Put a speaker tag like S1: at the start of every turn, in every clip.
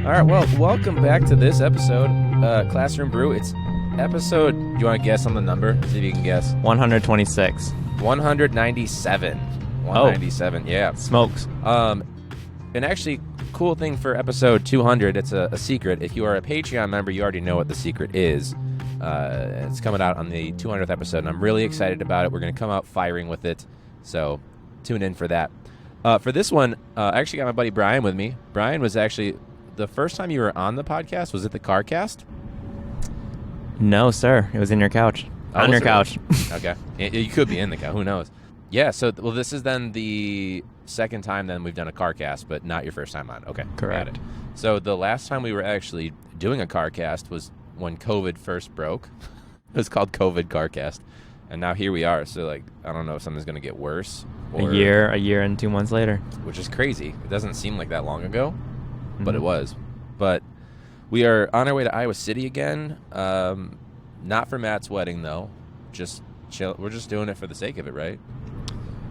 S1: All right, well, welcome back to this episode, Classroom Brew. It's episode, do you want to guess on the number? See if you can guess.
S2: 126.
S1: 197. 197, yeah.
S2: Smokes.
S1: And actually, cool thing for episode 200, it's a secret. If you are a Patreon member, you already know what the secret is. It's coming out on the 200th episode, and I'm really excited about it. We're going to come out firing with it, so tune in for that. For this one, I actually got my buddy Brian with me. Brian was actually, the first time you were on the podcast, was it the CarCast?
S2: No, sir. It was in your couch. On your couch.
S1: Okay. You could be in the couch. Who knows? Yeah, so, well, this is then the second time then we've done a CarCast, but not your first time on. Okay.
S2: Correct.
S1: Got it. So the last time we were actually doing a CarCast was when COVID first broke. It was called COVID CarCast. And now here we are. So, like, I don't know if something's going to get worse.
S2: Or, a year and 2 months later.
S1: Which is crazy. It doesn't seem like that long ago, but it was. But we are on our way to Iowa City again. Not for Matt's wedding, though. Just chill. We're just doing it for the sake of it, right?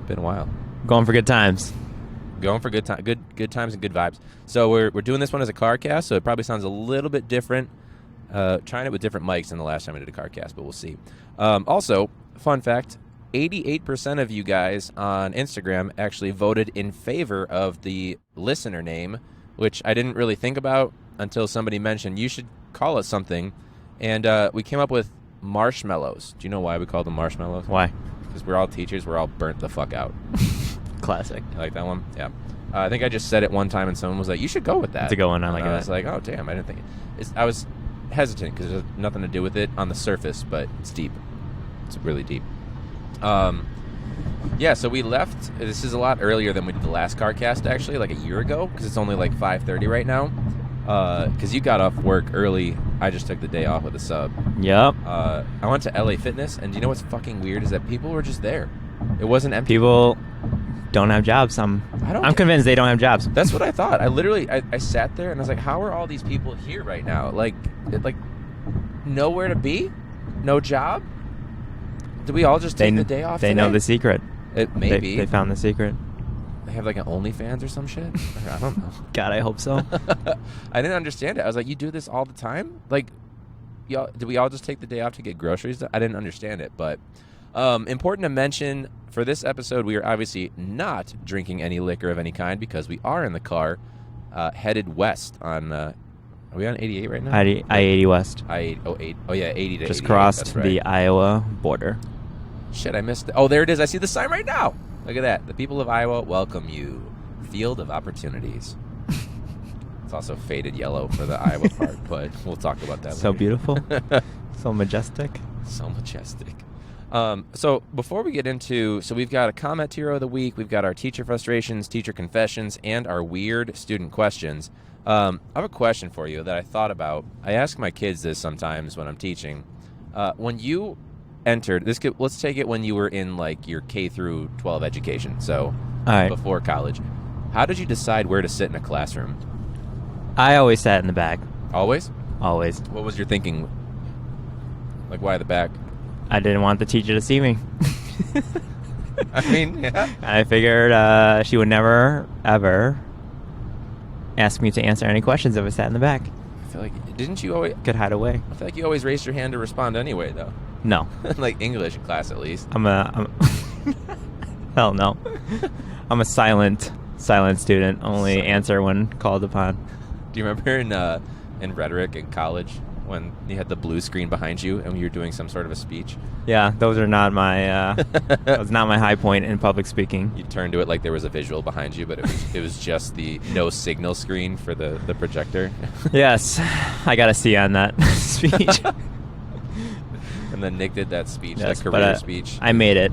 S1: Been a while.
S2: Going for good times.
S1: Going for good times and good vibes. So we're doing this one as a CarCast, so it probably sounds a little bit different. Trying it with different mics than the last time I did a CarCast, but we'll see. Also, fun fact, 88% of you guys on Instagram actually voted in favor of the listener name, which I didn't really think about until somebody mentioned you should call us something. And we came up with marshmallows. Do you know why we called them marshmallows?
S2: Why?
S1: Because we're all teachers. We're all burnt the fuck out.
S2: Classic.
S1: You like that one? Yeah. I think I just said it one time and someone was like, you should go with that.
S2: It's a good one. I like it.
S1: I was like, oh, damn. I didn't think I was hesitant because it has nothing to do with it on the surface, but it's deep. It's really deep. Yeah, so we left. This is a lot earlier than we did the last CarCast, actually, like a year ago, because it's only like 5:30 right now. Because you got off work early. I just took the day off with a sub.
S2: Yep.
S1: I went to LA Fitness, and do you know what's fucking weird is that people were just there. It wasn't empty.
S2: People don't have jobs. I'm convinced they don't have jobs.
S1: That's what I thought. I sat there and I was like, how are all these people here right now? Like nowhere to be? No job? Did we all just take the day off
S2: They
S1: today?
S2: know the secret.
S1: Maybe.
S2: They found the secret.
S1: They have like an OnlyFans or some shit? I don't know.
S2: God, I hope so.
S1: I didn't understand it. I was like, you do this all the time? Like, y'all, did we all just take the day off to get groceries? I didn't understand it, but important to mention, for this episode, we are obviously not drinking any liquor of any kind because we are in the car headed west on, are we on 88 right now?
S2: I-80 West.
S1: I-80, oh yeah, 80 to
S2: Just
S1: 88,
S2: crossed
S1: right.
S2: The Iowa border.
S1: Shit, I missed it. Oh, there it is. I see the sign right now. Look at that. The people of Iowa welcome you. Field of opportunities. It's also faded yellow for the Iowa part, but we'll talk about that
S2: So
S1: later.
S2: beautiful. So majestic.
S1: So majestic. So before we get into, so we've got a comment hero of the week, we've got our teacher frustrations, teacher confessions, and our weird student questions. I have a question for you that I thought about. I ask my kids this sometimes when I'm teaching. When you entered, let's take it when you were in like your K through 12 education, so
S2: All right.
S1: before college. How did you decide where to sit in a classroom?
S2: I always sat in the back.
S1: Always?
S2: Always.
S1: What was your thinking? Like, why the back?
S2: I didn't want the teacher to see me.
S1: I mean, yeah.
S2: I figured she would never, ever ask me to answer any questions if I sat in the back.
S1: I feel like, didn't you always...
S2: Could hide away.
S1: I feel like you always raised your hand to respond anyway, though.
S2: No.
S1: Like English class, at least.
S2: I'm hell no. I'm a silent student. Only answer when called upon.
S1: Do you remember in rhetoric in college when you had the blue screen behind you and you were doing some sort of a speech?
S2: Yeah, those are not my. That was not my high point in public speaking.
S1: You turned to it like there was a visual behind you, but it was just the no signal screen for the projector.
S2: Yes, I got a C on that speech.
S1: And then Nick did that speech,
S2: Yes,
S1: that career speech.
S2: I made it.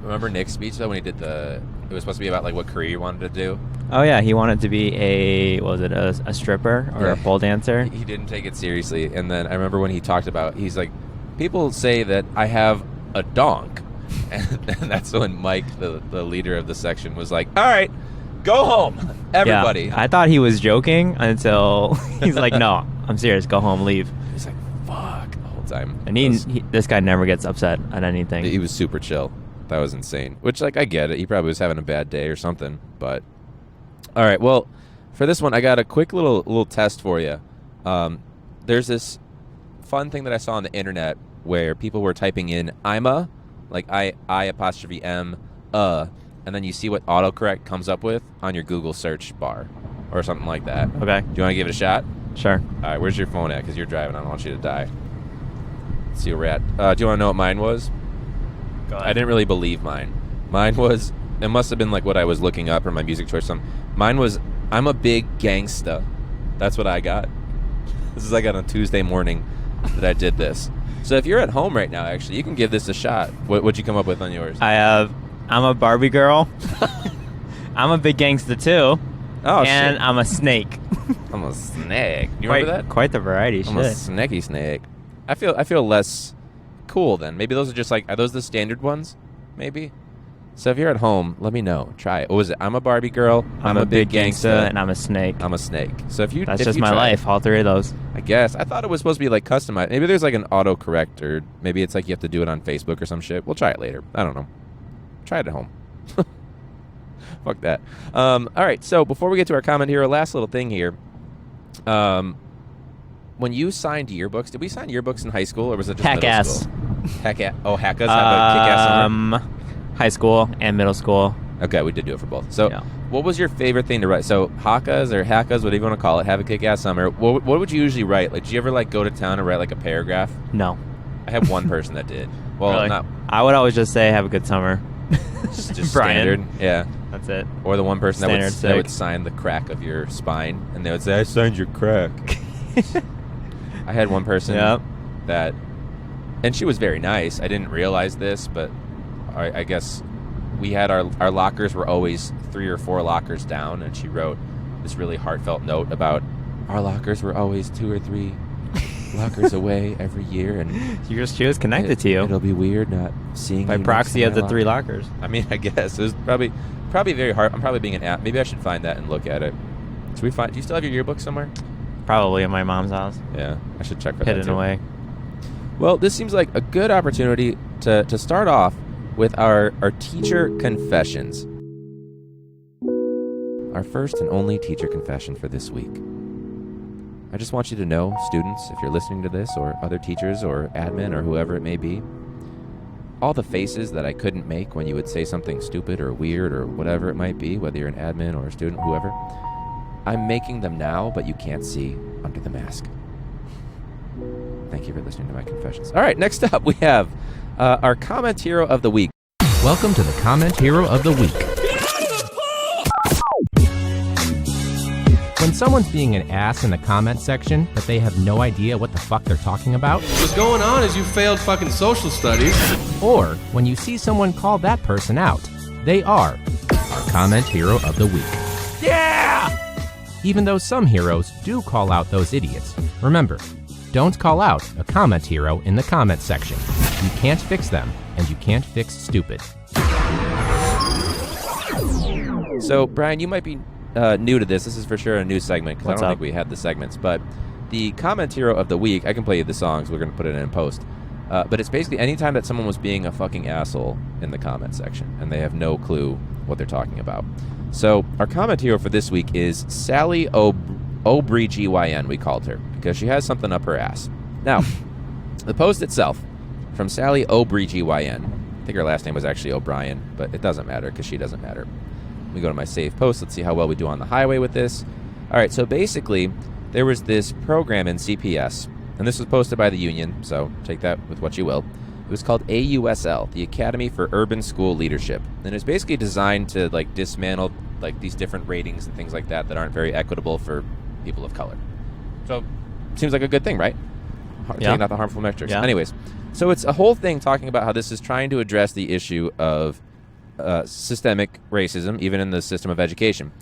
S1: Remember Nick's speech though when he did it was supposed to be about like what career you wanted to do?
S2: Oh yeah, he wanted to be a stripper or a pole dancer?
S1: He didn't take it seriously. And then I remember when he talked about, he's like, people say that I have a donk. And that's when Mike, the leader of the section, was like, all right, go home, everybody.
S2: Yeah, I thought he was joking until he's like, no, I'm serious, go home, leave.
S1: He's like, fuck, the whole time.
S2: And this guy never gets upset at anything.
S1: He was super chill. That was insane. Which, like, I get it. He probably was having a bad day or something. But, all right, well, for this one, I got a quick little test for you. There's this fun thing that I saw on the internet where people were typing in "I'm like I apostrophe M and then you see what autocorrect comes up with on your Google search bar or something like that.
S2: Okay.
S1: Do you want to give it a shot?
S2: Sure.
S1: All right. Where's your phone at? Because you're driving. I don't want you to die. Let's see where we're at. Do you want to know what mine was?
S2: Go ahead.
S1: I didn't really believe mine. Mine was, it must have been like what I was looking up or my music choice. Mine was, I'm a big gangsta. That's what I got. This is like on a Tuesday morning that I did this. So if you're at home right now, actually, you can give this a shot. What'd you come up with on yours?
S2: I'm a Barbie girl. I'm a big gangster too.
S1: Oh,
S2: and
S1: shit.
S2: I'm a snake.
S1: I'm a snake. You remember that?
S2: Quite the variety.
S1: I'm a snacky snake. I feel less cool then. Maybe those are just like, are those the standard ones? Maybe. So if you're at home, let me know. Try it. What was it? I'm a Barbie girl.
S2: I'm a big gangsta, and I'm a snake.
S1: I'm a snake. So if you
S2: That's
S1: if
S2: just
S1: you
S2: my
S1: try
S2: life.
S1: it,
S2: All three of those.
S1: I guess. I thought it was supposed to be like customized. Maybe there's like an autocorrect, or maybe it's like you have to do it on Facebook or some shit. We'll try it later. I don't know. Try it at home. Fuck that. All right. So before we get to our comment here, last little thing here. When you signed yearbooks, did we sign yearbooks in high school or was it just middle
S2: Hack-ass.
S1: school? Hack-ass. Oh, Hack-ass have a kick-ass summer?
S2: High school and middle school.
S1: Okay, we did do it for both. So
S2: Yeah.
S1: what was your favorite thing to write? So Hakas or Hackas, whatever you want to call it, have a kick-ass summer. What would you usually write? Like, did you ever like go to town and write like a paragraph?
S2: No.
S1: I have one person that did. Well,
S2: Really?
S1: not
S2: I would always just say, have a good summer.
S1: just
S2: Brian.
S1: standard. Yeah.
S2: That's it.
S1: Or the one person that would,
S2: Standard
S1: that
S2: sick.
S1: would sign the crack of your spine, and they would say, I signed your crack. I had one person
S2: Yep.
S1: that, and she was very nice. I didn't realize this, but I guess we had our lockers were always 3 or 4 lockers down, and she wrote this really heartfelt note about our lockers were always 2 or 3 lockers away every year, and
S2: She was connected to you.
S1: It'll be weird not seeing
S2: By
S1: you next
S2: proxy
S1: to
S2: of
S1: my
S2: the 3
S1: locker.
S2: lockers.
S1: I mean, I guess it was probably very hard. I'm probably being an app. Maybe I should find that and look at it. Should we find? Do you still have your yearbook somewhere?
S2: Probably in my mom's house.
S1: Yeah, I should check for that
S2: Hidden
S1: too.
S2: away.
S1: Well, this seems like a good opportunity to start off with our teacher confessions. Our first and only teacher confession for this week. I just want you to know, students, if you're listening to this, or other teachers or admin or whoever it may be, all the faces that I couldn't make when you would say something stupid or weird or whatever it might be, whether you're an admin or a student, whoever, I'm making them now, but you can't see under the mask. Thank you for listening to my confessions. All right, next up we have our comment hero of the week. Welcome to the comment hero of the week.
S3: When someone's being an ass in the comment section, but they have no idea what the fuck they're talking about,
S4: What's going on is you failed fucking social studies.
S3: or when you see someone call that person out, they are our comment hero of the week. Yeah! Even though some heroes do call out those idiots, remember, don't call out a comment hero in the comment section. You can't fix them, and you can't fix stupid.
S1: So, Brian, you might be new to this. This is for sure a new segment because I
S2: What's
S1: don't
S2: up?
S1: think we had the segments. But the comment hero of the week, I can play you the songs. We're going to put it in post. But it's basically anytime that someone was being a fucking asshole in the comment section and they have no clue what they're talking about. So our comment hero for this week is Sally O'Brien, GYN, we called her, because she has something up her ass. Now, the post itself from Sally O'Brien, GYN. I think her last name was actually O'Brien, but it doesn't matter because she doesn't matter. Let me go to my save post. Let's see how well we do on the highway with this. All right, so basically, there was this program in CPS, and this was posted by the union, so take that with what you will. It was called AUSL, the Academy for Urban School Leadership, and it's basically designed to like dismantle like these different ratings and things like that aren't very equitable for people of color. So, seems like a good thing, right?
S2: Yeah.
S1: Taking out the harmful metrics.
S2: Yeah.
S1: Anyways, so it's a whole thing talking about how this is trying to address the issue of systemic racism, even in the system of education.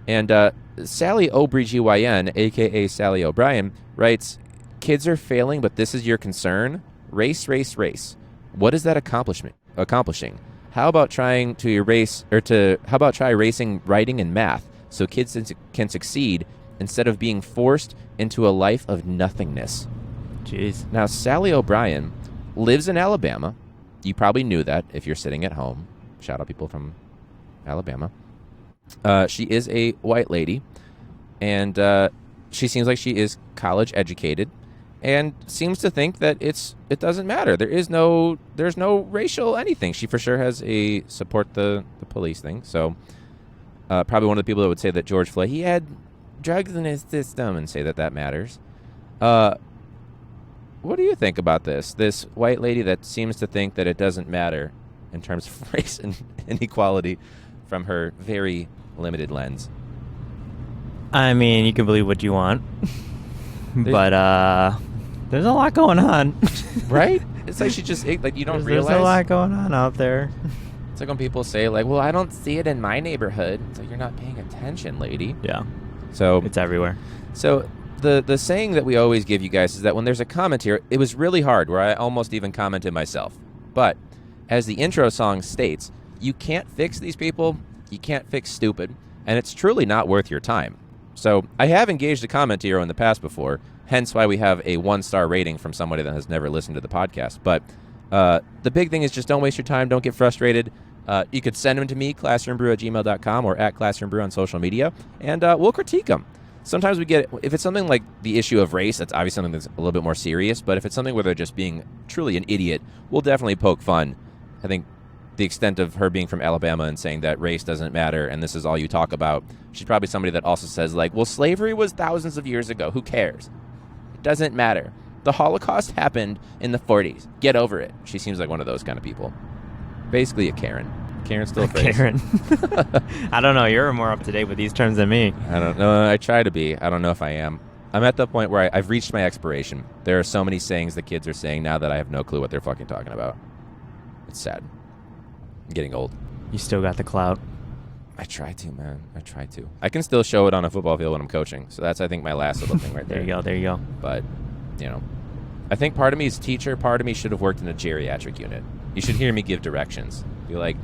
S1: And Sally O'Brien, GYN, a.k.a. Sally O'Brien, writes, "Kids are failing, but this is your concern? Race, race, race. What is that accomplishing? How about trying to how about try erasing writing and math so kids can succeed instead of being forced into a life of nothingness?"
S2: Jeez.
S1: Now, Sally O'Brien lives in Alabama. You probably knew that if you're sitting at home. Shout out people from Alabama. She is a white lady. and she seems like she is college educated, and seems to think that it doesn't matter. There's no racial anything. She for sure has a support the police thing. So probably one of the people that would say that George Floyd, he had drugs in his system, and say that matters. What do you think about this white lady that seems to think that it doesn't matter in terms of race and inequality from her very limited lens?
S2: I mean, you can believe what you want, but there's a lot going on.
S1: Right? It's like she just, like, you don't realize.
S2: There's a lot going on out there.
S1: It's like when people say, like, well, I don't see it in my neighborhood. It's like, you're not paying attention, lady.
S2: Yeah.
S1: So
S2: it's everywhere.
S1: So the saying that we always give you guys is that when there's a comment here, it was really hard, where I almost even commented myself. But as the intro song states, you can't fix these people, you can't fix stupid, and it's truly not worth your time. So I have engaged a comment hero in the past before, hence why we have a 1-star rating from somebody that has never listened to the podcast. But the big thing is just don't waste your time, don't get frustrated. You could send them to me, classroombrew@gmail.com, or at classroombrew on social media, and we'll critique them. Sometimes we get, if it's something like the issue of race, that's obviously something that's a little bit more serious, but if it's something where they're just being truly an idiot, we'll definitely poke fun. I think the extent of her being from Alabama and saying that race doesn't matter and this is all you talk about, she's probably somebody that also says, like, well, slavery was thousands of years ago. Who cares? It doesn't matter. The Holocaust happened in the 40s. Get over it. She seems like one of those kind of people. Basically a Karen. Karen's still a phrase.
S2: Karen. I don't know. You're more up to date with these terms than me.
S1: I don't know. I try to be. I don't know if I am. I'm at the point where I've reached my expiration. There are so many sayings the kids are saying now that I have no clue what they're fucking talking about. It's sad. I'm getting old.
S2: You still got the clout.
S1: I try to, man. I try to. I can still show it on a football field when I'm coaching. So that's, I think, my last little thing right there.
S2: There you go.
S1: But, you know, I think part of me is teacher. Part of me should have worked in a geriatric unit. You should hear me give directions. Be like,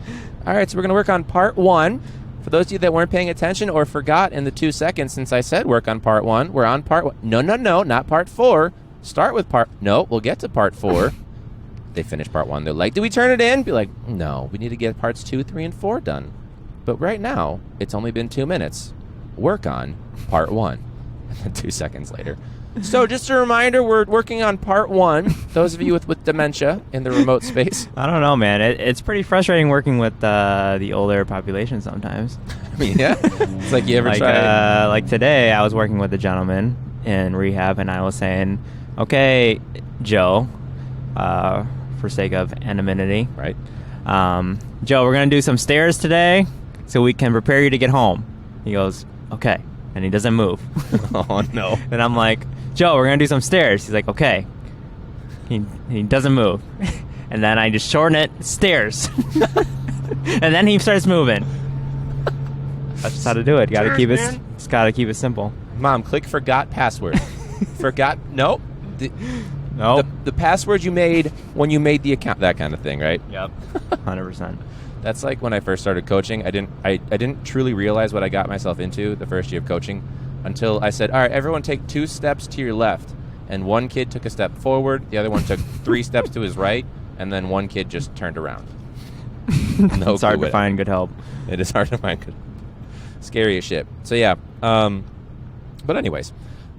S1: all right, so we're going to work on part 1. For those of you that weren't paying attention or forgot in the 2 seconds since I said work on part 1, we're on part 1. No, not part 4. Start with part... No, we'll get to part 4. They finish part 1. They're like, do we turn it in? Be like, no, we need to get parts 2, 3, and 4 done. But right now, it's only been 2 minutes. Work on part 1. And then 2 seconds later. So just a reminder, we're working on part 1. Those of you with dementia in the remote space.
S2: I don't know, man. It's pretty frustrating working with the older population sometimes.
S1: I mean, yeah. It's like you ever try...
S2: like today, I was working with a gentleman in rehab, and I was saying, okay, Joe, for sake of anonymity.
S1: Right.
S2: Joe, we're going to do some stairs today so we can prepare you to get home. He goes, okay. And he doesn't move.
S1: Oh, no.
S2: And I'm like, Joe, we're going to do some stairs. He's like, okay. He doesn't move. And then I just shorten it, stairs. And then he starts moving. That's just how to do it. Just got to keep it simple.
S1: Mom, click forgot password. Forgot. Nope.
S2: Nope.
S1: The password you made when you made the account. That kind of thing, right?
S2: Yep. 100%.
S1: That's like when I first started coaching. I didn't truly realize what I got myself into the first year of coaching until I said, all right, everyone take 2 steps to your left. And one kid took a step forward. The other one took 3 steps to his right. And then one kid just turned around. No,
S2: it's hard to find good help.
S1: It is hard to find good. Scary as shit. So yeah. But anyways.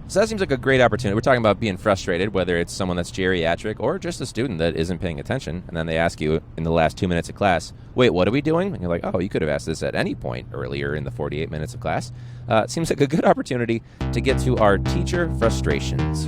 S1: So that seems like a great opportunity. We're talking about being frustrated, whether it's someone that's geriatric or just a student that isn't paying attention. And then they ask you in the last 2 minutes of class, wait, what are we doing? And you're like, oh, you could have asked this at any point earlier in the 48 minutes of class. It seems like a good opportunity to get to our teacher frustrations.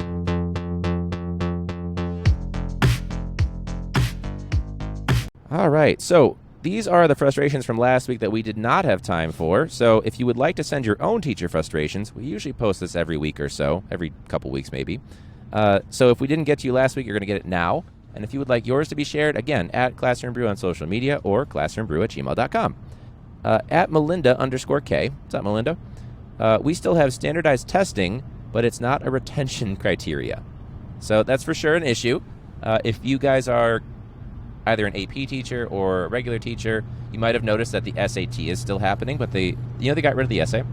S1: All right. So these are the frustrations from last week that we did not have time for. So if you would like to send your own teacher frustrations, we usually post this every week or so, every couple weeks maybe. So if we didn't get to you last week, you're going to get it now. And if you would like yours to be shared, again, at Classroom Brew on social media or classroombrew@gmail.com. At Melinda_K. What's up, Melinda? We still have standardized testing, but it's not a retention criteria. So that's for sure an issue. If you guys are either an AP teacher or a regular teacher, you might have noticed that the SAT is still happening, but they got rid of the essay.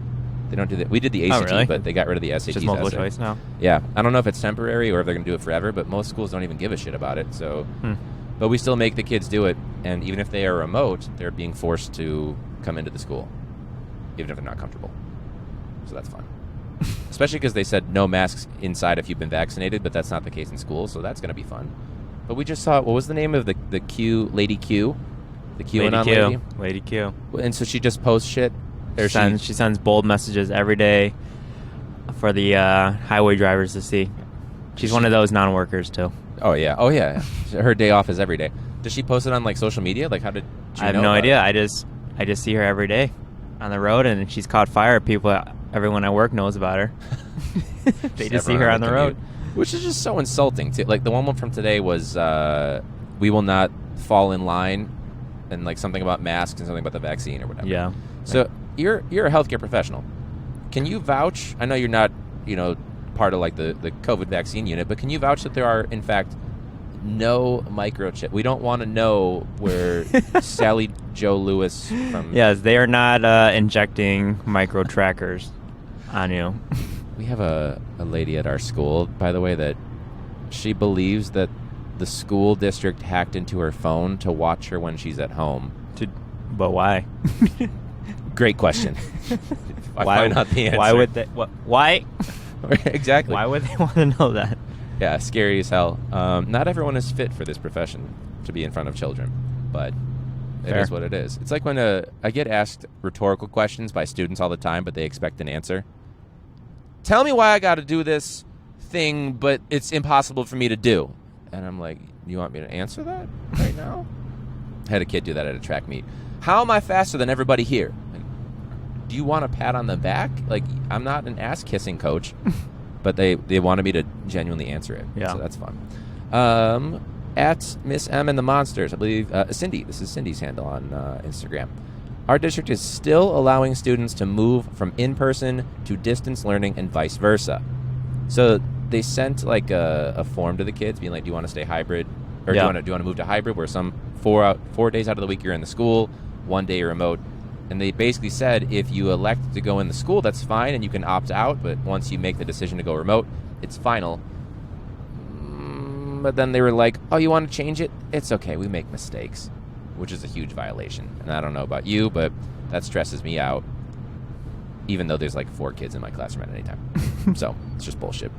S1: They don't do that. We did the ACT,
S2: really?
S1: But they got rid of the SAT.
S2: It's just multiple choice now.
S1: Yeah, I don't know if it's temporary or if they're going to do it forever, but most schools don't even give a shit about it. So, but we still make the kids do it, and even if they are remote, they're being forced to come into the school, even if they're not comfortable. So that's fun. Especially because they said no masks inside if you've been vaccinated, but that's not the case in school, so that's going to be fun. But we just saw, what was the name of the Q, Lady Q? The QAnon lady?
S2: Lady Q.
S1: And so she just posts shit? Or
S2: She sends bold messages every day for the highway drivers to see. She's one of those non-workers, too.
S1: Oh, yeah. Her day off is every day. Does she post it on, like, social media? Like, how did you
S2: I have
S1: know
S2: no
S1: about
S2: idea.
S1: it?
S2: I just see her every day on the road, and she's caught fire. Everyone at work knows about her. They just see her on the road.
S1: Which is just so insulting, too. Like, the one from today was, we will not fall in line, and, like, something about masks and something about the vaccine or whatever.
S2: Yeah.
S1: So, you're a healthcare professional. Can you vouch? I know you're not, part of, like, the COVID vaccine unit, but can you vouch that there are, in fact, no microchip? We don't want to know where Sally Joe Lewis from...
S2: Yes, they are not injecting micro trackers on you.
S1: We have a lady at our school, by the way, that she believes that the school district hacked into her phone to watch her when she's at home.
S2: But why?
S1: Great question. I find out the answer.
S2: Why would they? Why?
S1: Exactly.
S2: Why would they want to know that?
S1: Yeah, scary as hell. Not everyone is fit for this profession to be in front of children, but it
S2: Fair.
S1: is what it is. It's like when I get asked rhetorical questions by students all the time, but they expect an answer. Tell me why I got to do this thing, but it's impossible for me to do. And I'm like, you want me to answer that right now? I had a kid do that at a track meet. How am I faster than everybody here? Like, do you want a pat on the back? Like, I'm not an ass-kissing coach, but they wanted me to genuinely answer it.
S2: Yeah.
S1: So that's fun. At Miss M and the Monsters, I believe, Cindy, this is Cindy's handle on Instagram. Our district is still allowing students to move from in-person to distance learning and vice versa. So they sent like a form to the kids being like, do you want to stay hybrid? Or
S2: Yeah.
S1: do you want to move to hybrid where some 4 days out of the week you're in the school, 1 day you're remote? And they basically said if you elect to go in the school, that's fine and you can opt out. But once you make the decision to go remote, it's final. But then they were like, oh, you want to change it? It's okay. We make mistakes, which is a huge violation. And I don't know about you, but that stresses me out, even though there's like 4 kids in my classroom at any time. So it's just bullshit.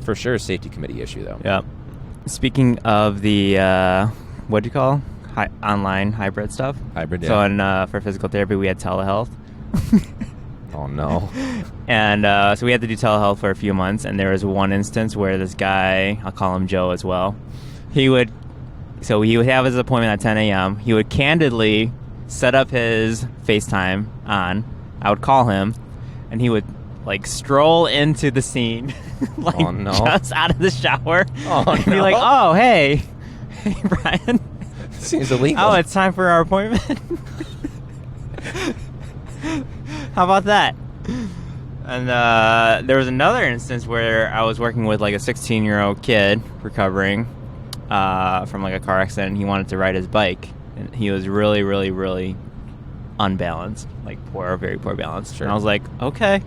S1: For sure, a safety committee issue, though.
S2: Yeah. Speaking of the, what do you call online hybrid stuff?
S1: Hybrid, yeah.
S2: So for physical therapy, we had telehealth.
S1: Oh, no.
S2: And so we had to do telehealth for a few months, and there was one instance where this guy, I'll call him Joe as well, he would have his appointment at 10 a.m. He would candidly set up his FaceTime on. I would call him, and he would like stroll into the scene, like
S1: Oh, no.
S2: just out of the shower,
S1: Oh,
S2: and be
S1: no.
S2: like, "Oh, hey, Brian.
S1: Seems illegal.
S2: Oh, it's time for our appointment." How about that? And there was another instance where I was working with like a 16-year-old kid recovering from like a car accident. He wanted to ride his bike, and he was really, really, really unbalanced, like very poor balance.
S1: Sure.
S2: And I was like, okay,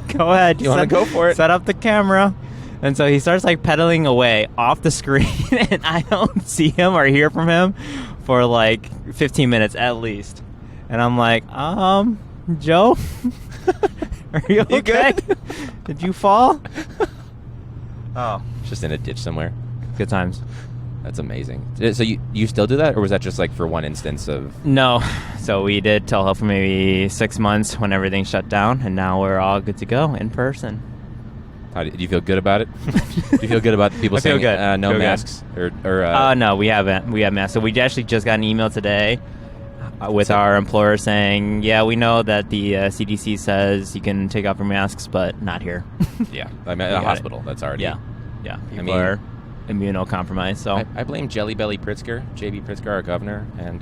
S2: go ahead.
S1: You want to go for it?
S2: Set up the camera. And so he starts like pedaling away off the screen, and I don't see him or hear from him for like 15 minutes at least. And I'm like, Joe, are you okay?
S1: You good?
S2: Did you fall? Oh,
S1: Just in a ditch somewhere.
S2: good times.
S1: That's amazing. So you still do that, or was that just like for one instance of...
S2: No, so we did telehealth for maybe 6 months when everything shut down, and now we're all good to go in person.
S1: Do you feel good about it? Do you feel good about the people
S2: I feel
S1: saying
S2: good.
S1: no
S2: Feel good.
S1: masks? Or
S2: No, we haven't. We have masks. So we actually just got an email today with our employer saying, yeah, we know that the CDC says you can take off your masks, but not here.
S1: Yeah, I mean, at
S2: We
S1: a
S2: got
S1: hospital, that's already...
S2: Yeah. People
S1: mean-
S2: are immunocompromised, so...
S1: I blame Jelly Belly Pritzker, J.B. Pritzker, our governor, and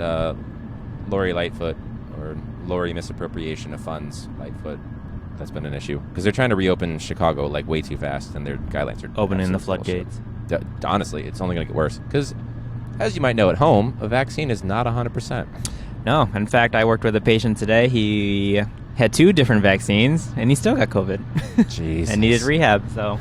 S1: Lori Lightfoot, or Lori misappropriation of funds, Lightfoot. That's been an issue. Because they're trying to reopen Chicago, like, way too fast, and their guidelines are...
S2: Opening the
S1: absolute bullshit.
S2: floodgates.
S1: Honestly, it's only going to get worse. Because, as you might know at home, a vaccine is not 100%.
S2: No, in fact, I worked with a patient today. He had 2 different vaccines, and he still got COVID.
S1: Jesus.
S2: And needed rehab, so...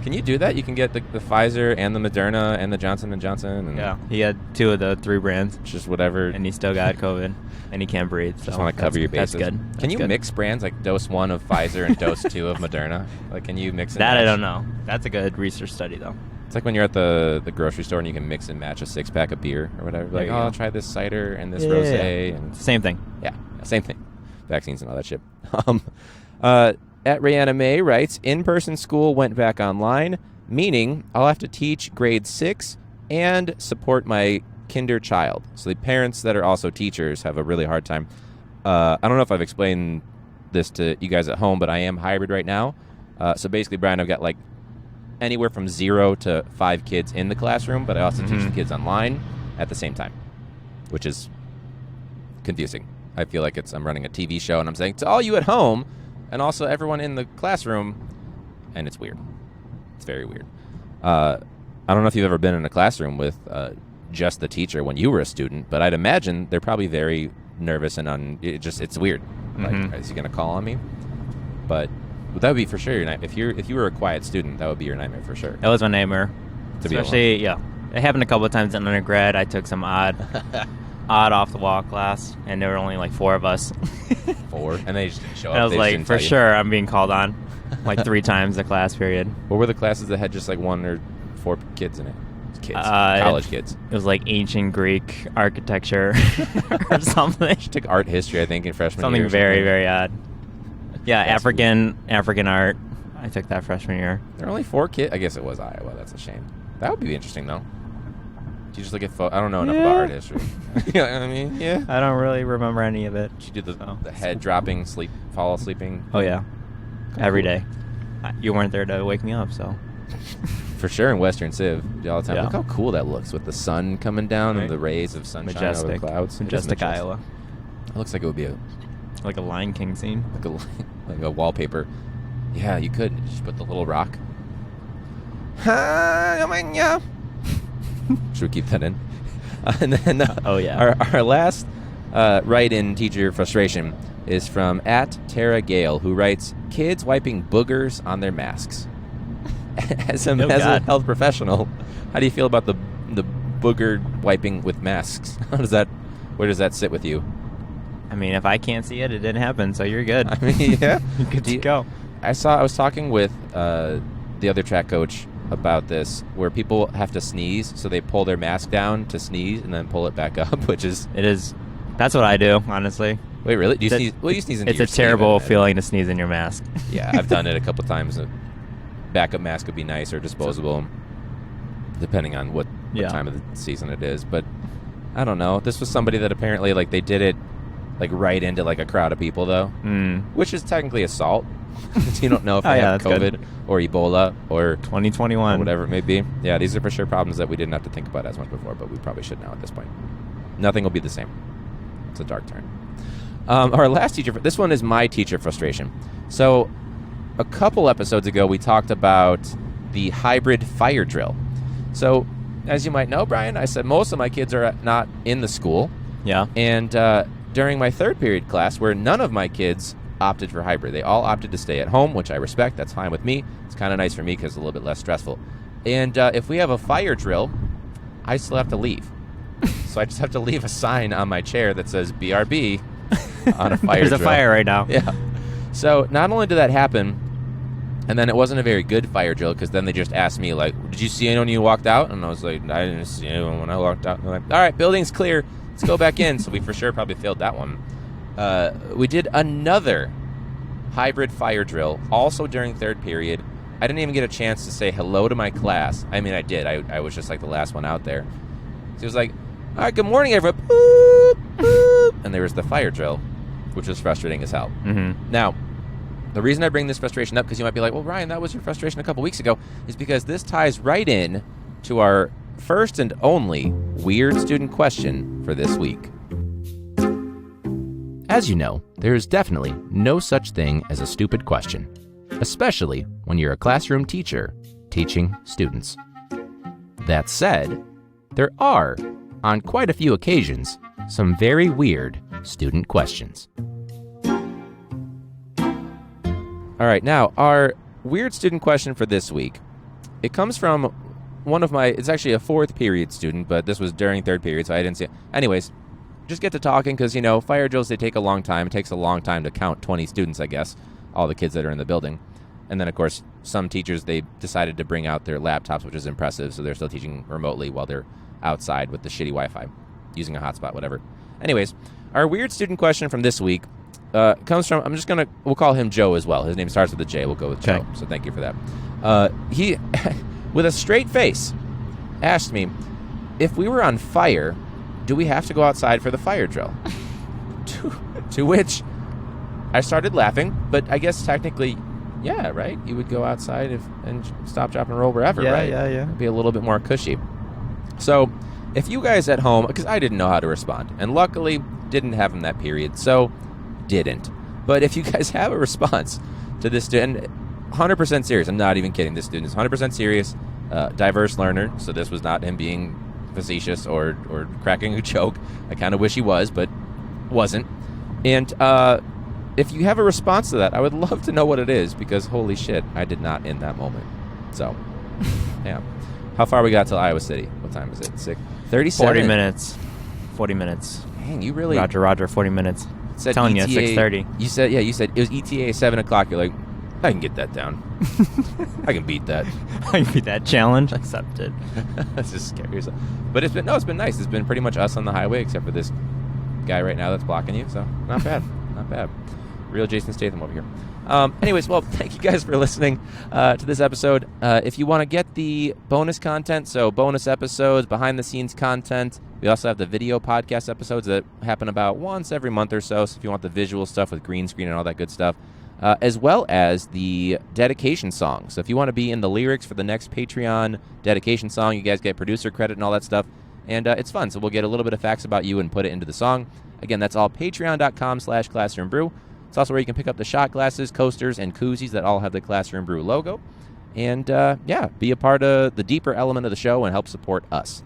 S1: Can you do that? You can get the Pfizer and the Moderna and the Johnson & Johnson? And
S2: Yeah. He had 2 of the 3 brands.
S1: Just whatever.
S2: And he still got COVID. And he can't breathe. So
S1: Just want to cover your bases.
S2: That's good.
S1: Can you mix brands, like dose 1 of Pfizer and dose 2 of Moderna? Like, can you mix and
S2: That
S1: match?
S2: I don't know. That's a good research study, though.
S1: It's like when you're at the grocery store and you can mix and match a 6-pack of beer or whatever. Like,
S2: you
S1: oh,
S2: go.
S1: I'll try this cider and this rosé. And
S2: Same thing.
S1: yeah, same thing. Vaccines and all that shit. At Reanime writes, in-person school went back online, meaning I'll have to teach grade 6 and support my kinder child. So the parents that are also teachers have a really hard time. I don't know if I've explained this to you guys at home, but I am hybrid right now. So basically, Brian, I've got like anywhere from 0 to 5 kids in the classroom, but I also teach the kids online at the same time, which is confusing. I feel like I'm running a TV show and I'm saying to all you at home and also everyone in the classroom, and it's weird. It's very weird. I don't know if you've ever been in a classroom with just the teacher when you were a student, but I'd imagine they're probably very nervous and it's weird. Like, is he going to call on me? But that would be for sure your nightmare. If you were a quiet student, that would be your nightmare for sure.
S2: That was my nightmare.
S1: To be
S2: Especially, yeah. It happened a couple of times in undergrad. I took some odd off-the-wall class, and there were only like 4 of us.
S1: 4? And they just show up.
S2: And I was
S1: they just
S2: like,
S1: didn't
S2: for
S1: tell you.
S2: sure, I'm being called on like 3 times the class period.
S1: What were the classes that had just like 1 or 4 kids in it? Kids. College kids.
S2: It was like ancient Greek architecture or something.
S1: She took art history, I think, in freshman
S2: Something
S1: year.
S2: very, very odd. Yeah,
S1: That's
S2: African art. I took that freshman year.
S1: There are only 4 kids. I guess it was Iowa. That's a shame. That would be interesting, though. Do you just look at I don't know enough about art history. Yeah, I mean, yeah.
S2: I don't really remember any of it.
S1: She did the head dropping, fall sleeping.
S2: Oh, yeah. Every day. You weren't there to wake me up, so.
S1: For sure in Western Civ. All the time.
S2: Yeah.
S1: Look how cool that looks with the sun coming down
S2: Right.
S1: and the rays of sunshine over the clouds. It is
S2: Majestic Iowa.
S1: It looks like it would be
S2: Like a Lion King scene.
S1: like a wallpaper. Yeah, you could just put the little rock. Should we keep that in? And then
S2: Oh, yeah.
S1: our last write-in teacher frustration is from @Tara Gale, who writes, kids wiping boogers on their masks. As a
S2: God.
S1: health professional, how do you feel about the booger wiping with masks? Where does that sit with you?
S2: I mean, if I can't see it, it didn't happen, so you're good.
S1: I mean, yeah.
S2: Good to go.
S1: I was talking with the other track coach about this, where people have to sneeze, so they pull their mask down to sneeze and then pull it back up, which is...
S2: It is. That's what I do, honestly.
S1: Wait, really? Do you sneeze? Well, you sneeze into
S2: It's
S1: your
S2: a terrible
S1: sleeve,
S2: feeling to sneeze in your mask.
S1: Yeah, I've done it a couple times. A backup mask would be nice, or disposable, depending on what time of the season it is. But I don't know. This was somebody that apparently, like, they did it like right into like a crowd of people, though, which is technically assault. You don't know if they have COVID or Ebola or
S2: 2021
S1: or whatever it may be. Yeah, these are for sure problems that we didn't have to think about as much before, but we probably should now at this point. Nothing will be the same. It's a dark turn. Our last teacher, this one is my teacher frustration. So a couple episodes ago, we talked about the hybrid fire drill. So as you might know, Brian, I said most of my kids are not in the school.
S2: Yeah.
S1: And during my 3rd period class, where none of my kids opted for hybrid, they all opted to stay at home, which I respect. That's fine with me. It's kind of nice for me because it's a little bit less stressful. And if we have a fire drill, I still have to leave. So I just have to leave a sign on my chair that says BRB on a fire
S2: There's
S1: drill.
S2: a fire right now.
S1: Yeah. So not only did that happen, and then it wasn't a very good fire drill, because then they just asked me, like, did you see anyone when you walked out? And I was like, I didn't see anyone when I walked out. And they're like, all right, building's clear. Let's go back in. So we for sure probably failed that one. We did another hybrid fire drill, also during 3rd period. I didn't even get a chance to say hello to my class. I mean, I did. I was just like the last one out there. So it was like, all right, good morning, everyone. Boop, boop. And there was the fire drill, which was frustrating as hell.
S2: Mm-hmm.
S1: Now, the reason I bring this frustration up, because you might be like, well, Ryan, that was your frustration a couple weeks ago, is because this ties right in to our first and only weird student question for this week.
S3: As you know, there is definitely no such thing as a stupid question, especially when you're a classroom teacher teaching students. That said, there are, on quite a few occasions, some very weird student questions.
S1: All right, now, our weird student question for this week it comes from one of my, it's actually a 4th period student, but this was during 3rd period, so I didn't see it. Anyways, just get to talking because, fire drills, they take a long time. It takes a long time to count 20 students, I guess, all the kids that are in the building. And then, of course, some teachers, they decided to bring out their laptops, which is impressive, so they're still teaching remotely while they're outside with the shitty Wi-Fi, using a hotspot, whatever. Anyways, our weird student question from this week comes from, we'll call him Joe as well. His name starts with a J. We'll go with Joe, so thank you for that. He, with a straight face, asked me, if we were on fire, do we have to go outside for the fire drill? To which I started laughing, but I guess technically, yeah, right? You would go outside and stop, drop, and roll wherever, right?
S2: Yeah.
S1: It'd be a little bit more cushy. So if you guys at home, because I didn't know how to respond, and luckily didn't have him that period, so didn't. But if you guys have a response to this student, 100% serious, I'm not even kidding, this student is 100% serious, diverse learner, so this was not him being facetious or cracking a joke. I kind of wish he was, but wasn't. And if you have a response to that, I would love to know what it is, because holy shit, I did not in that moment. So, yeah. How far we got till Iowa City? What time is it? 37?
S2: 40 minutes. 40 minutes.
S1: Dang, you really...
S2: Roger, 40 minutes.
S1: Said
S2: Telling
S1: ETA,
S2: you, 6:30.
S1: You said it was ETA 7 o'clock. You're like, I can get that down. I can beat that.
S2: I can beat that challenge. Accepted.
S1: That's just scary yourself. But it's been nice. It's been pretty much us on the highway, except for this guy right now that's blocking you. So not bad, not bad. Real Jason Statham over here. Anyways, well, thank you guys for listening to this episode. If you want to get the bonus content, so bonus episodes, behind-the-scenes content, we also have the video podcast episodes that happen about once every month or so. So if you want the visual stuff with green screen and all that good stuff, as well as the dedication song. So if you want to be in the lyrics for the next Patreon dedication song, you guys get producer credit and all that stuff. And it's fun. So we'll get a little bit of facts about you and put it into the song. Again, that's all patreon.com/Classroom Brew. It's also where you can pick up the shot glasses, coasters, and koozies that all have the Classroom Brew logo. And, be a part of the deeper element of the show and help support us.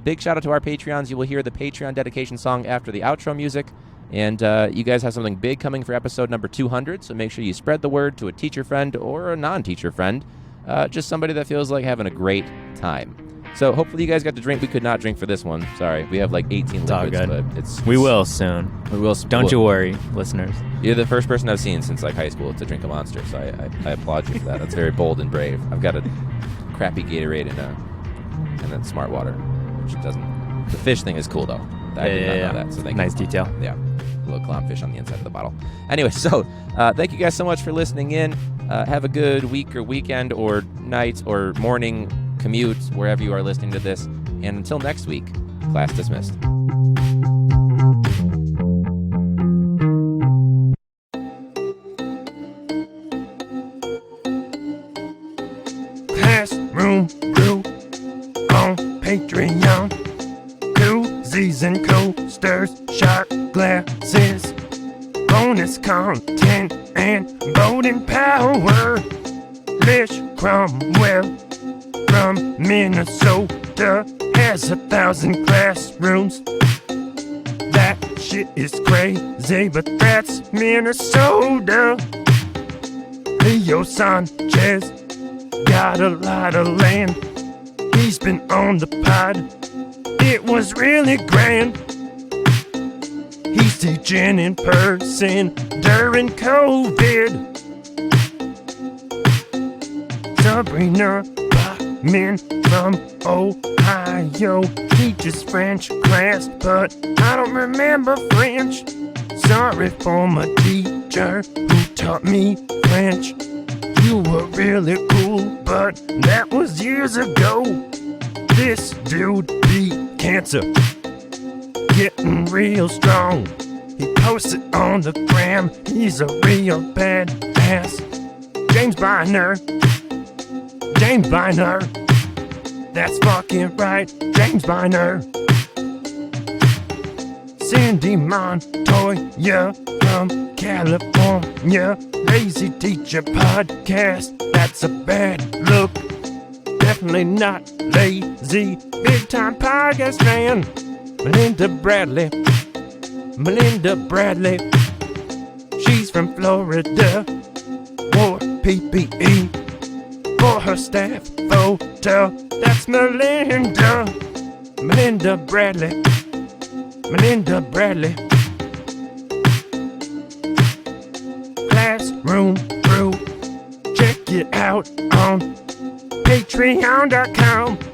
S1: Big shout out to our Patreons. You will hear the Patreon dedication song after the outro music. And you guys have something big coming for episode number 200, so make sure you spread the word to a teacher friend or a non-teacher friend. Just somebody that feels like having a great time. So hopefully you guys got to drink. We could not drink for this one. Sorry. We have like 18 liquids, but
S2: we will soon.
S1: We will.
S2: Don't you worry, listeners.
S1: You're the first person I've seen since like high school to drink a Monster, so I applaud you for that. That's very bold and brave. I've got a crappy Gatorade and then Smart Water, which doesn't. The fish thing is cool though. I did not know that. So thank
S2: nice
S1: you.
S2: Detail.
S1: Yeah, a little clownfish on the inside of the bottle. Anyway, so thank you guys so much for listening in. Have a good week or weekend or night or morning commute wherever you are listening to this. And until next week, class dismissed.
S5: Classroom Brew on Patreon. Koozies and coasters, shot glasses, bonus content and voting power. Lish Cromwell from Minnesota has 1,000 classrooms. That shit is crazy, but that's Minnesota. Leo Sanchez got a lot of land. He's been on the pod. It was really grand. He's teaching in person during COVID. Sabrina Bachman from Ohio teaches French class, but I don't remember French. Sorry for my teacher who taught me French. You were really cool, but that was years ago. This dude beat cancer, getting real strong. He posted on the gram, he's a real badass. James Biner, that's fucking right, James Biner. Cindy Montoya from California, Lazy Teacher Podcast, that's a bad look. Definitely not lazy, big time podcast fan. Melinda Bradley, she's from Florida. Wore PPE for her staff hotel. That's Melinda. Melinda Bradley. Melinda Bradley. Classroom Brew. Check it out on patreon.com.